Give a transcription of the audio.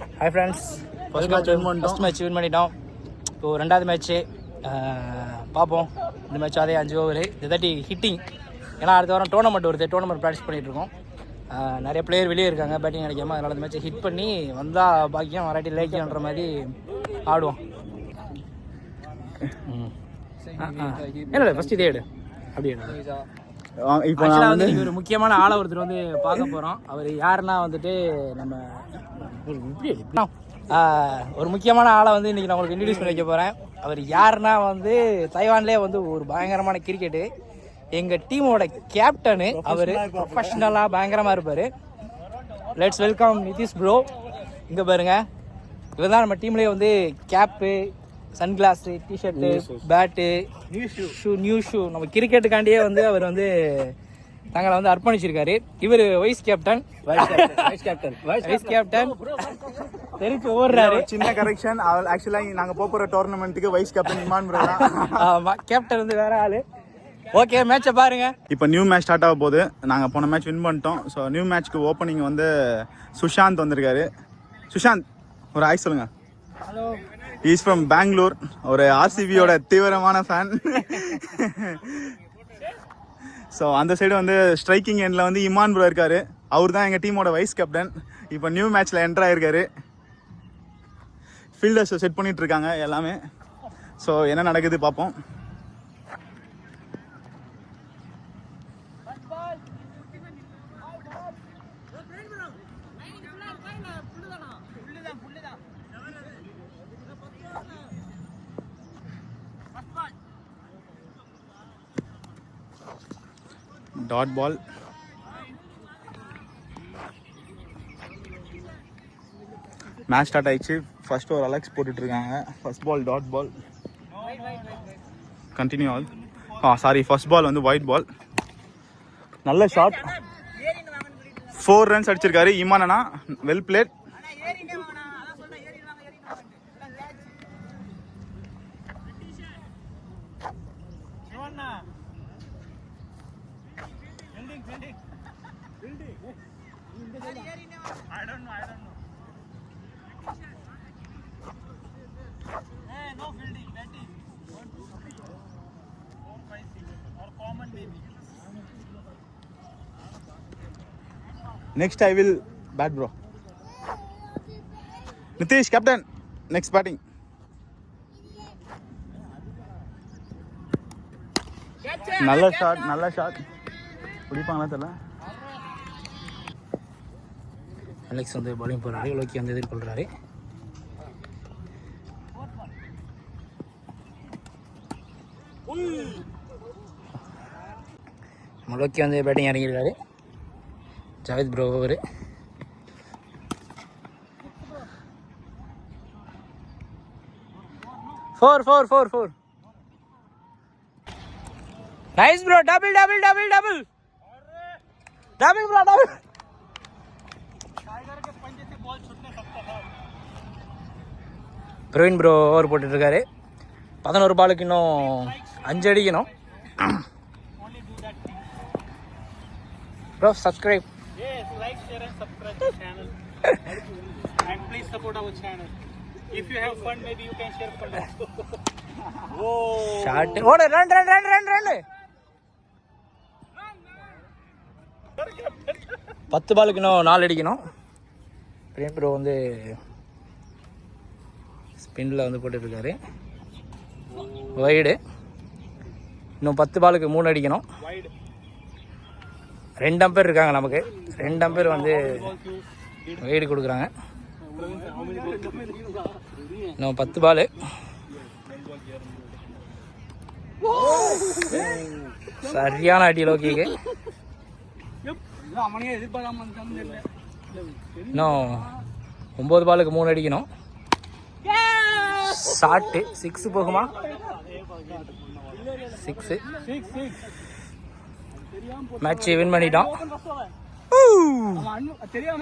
Hi friends, first match win பண்ணிட்டோம். இப்போது ரெண்டாவது மேட்ச்சு பார்ப்போம். இந்த மேட்ச் அதே 5 ஓவர் இதாட்டி ஹிட்டிங். ஏன்னா அடுத்த வாரம் டோர்னமெண்ட் வருது, டோர்னமெண்ட் ப்ராக்டிஸ் பண்ணிகிட்ருக்கோம். நிறைய பிளேயர் வெளியே இருக்காங்க பேட்டிங் கிடைக்காம. அதனால் அந்த மேட்ச்சை ஹிட் பண்ணி வந்தால் பாக்கியம் வராட்டி லேக்கியன்ற மாதிரி ஆடுவோம். என்ன ஃபஸ்ட் இதே எடு அப்படி இப்போ நான் வந்து ஒரு முக்கியமான ஆளை ஒருத்தர் வந்து பார்க்க போகிறோம். அவர் யாருன்னா வந்துட்டு நம்ம ஒரு முக்கியமான ஆளை வந்து இன்றைக்கி நான் உங்களுக்கு இன்ட்ரடியூஸ் பண்ணி வைக்க போகிறேன். அவர் யாருன்னா வந்து தைவான்லேயே வந்து ஒரு பயங்கரமான கிரிக்கெட்டு, எங்கள் டீமோட கேப்டனு. அவர் ப்ரொஃபஷ்னலாக பயங்கரமாக இருப்பார். Let's welcome Nitish bro. இங்கே பாருங்கள், இவர் தான் நம்ம டீம்லேயே வந்து cap, sunglass, T shirt, bat, new shoe நம்ம கிரிக்கெட்டுக்காண்டியே வந்து அவர் வந்து தங்களை வந்து அர்ப்பணிச்சிருக்காரு. இவர் வைஸ் கேப்டன் தெரிஞ்சு ஓடுறாரு. சின்ன கரெக்ஷன், ஆக்சுவலாக நாங்கள் போகிற டோர்னமெண்ட்டுக்கு வைஸ் கேப்டன் இமான் ப்ரோ தான். ஆமாம், கேப்டன் வந்து வேற ஆள். ஓகே, மேட்சை பாருங்க. இப்போ நியூ மேட்ச் ஸ்டார்ட் ஆக போகுது. நாங்கள் போன மேட்ச் வின் பண்ணிட்டோம். ஸோ நியூ மேட்ச்க்கு ஓப்பனிங் வந்து சுஷாந்த் வந்திருக்காரு. சுஷாந்த், ஒரு ஆய் சொல்லுங்கள். ஹலோ. Is from Bangalore. ஒரு ஆர்சிபியோட தீவிரமான ஃபேன். ஸோ அந்த சைடு வந்து ஸ்ட்ரைக்கிங் எண்டில் வந்து இமான் ப்ரோ இருக்கார். அவர் தான் எங்கள் டீமோட வைஸ் கேப்டன். இப்போ நியூ மேட்ச்சில் என்டர் ஆகிருக்காரு. ஃபீல்டர்ஸ் செட் பண்ணிட்டு இருக்காங்க எல்லாமே. ஸோ என்ன நடக்குது பார்ப்போம். Dot ball. மேட்ச் ஸ்டார்ட் ஆயிடுச்சு. ஃபர்ஸ்ட் ஓவர் அலெக்ஸ் போட்டுட்ருக்காங்க. First ball dot ball. Continue all. Sorry, first ball வந்து ஒயிட் பால். நல்ல ஷாட். 4 ரன்ஸ் அடிச்சிருக்காரு இமானா. Well played. Next I will bat bro. Nitish, captain. Next batting. நல்ல shot. பிடிப்பாங்களா தெரியல. Alex வந்து பாலிங் போடுறாரு. லோக்கி வந்து எதிர்கொள்கிறாரு. லோக்கி வந்து பேட்டிங் இறங்கியிருக்காரு. Javed bro over. Four. Nice bro. Double bro, double. Praveen bro over போட்டுட்ருக்காரு. 11 பாலுக்கு இன்னும் 5 அடிக்கணும். Bro, subscribe. Yes, like, share and subscribe to the channel. And please support our channel. If you have fun, maybe you can share fun also. Oh. Shot. What a run. 10 பாலுக்கு இன்னும் 4 அடிக்கணும். Frame bro வந்து ஸ்பின்னில் வந்து போட்டுருக்காரு. Wide. இன்னும் 10 பாலுக்கு 3 அடிக்கணும். 2 ampere இருக்காங்க நமக்கு. 2 அம்பேர் வந்து வைடு கொடுக்குறாங்க. இன்னும் 10 பால். சரியான அடி லோக்கிக்கு. இன்னும் 9 பாலுக்கு 3 அடிக்கணும். ஷாட்டு 6 போகுமா? 6. மேட்ச் வின் பண்ணிட்டோம். தெரியாம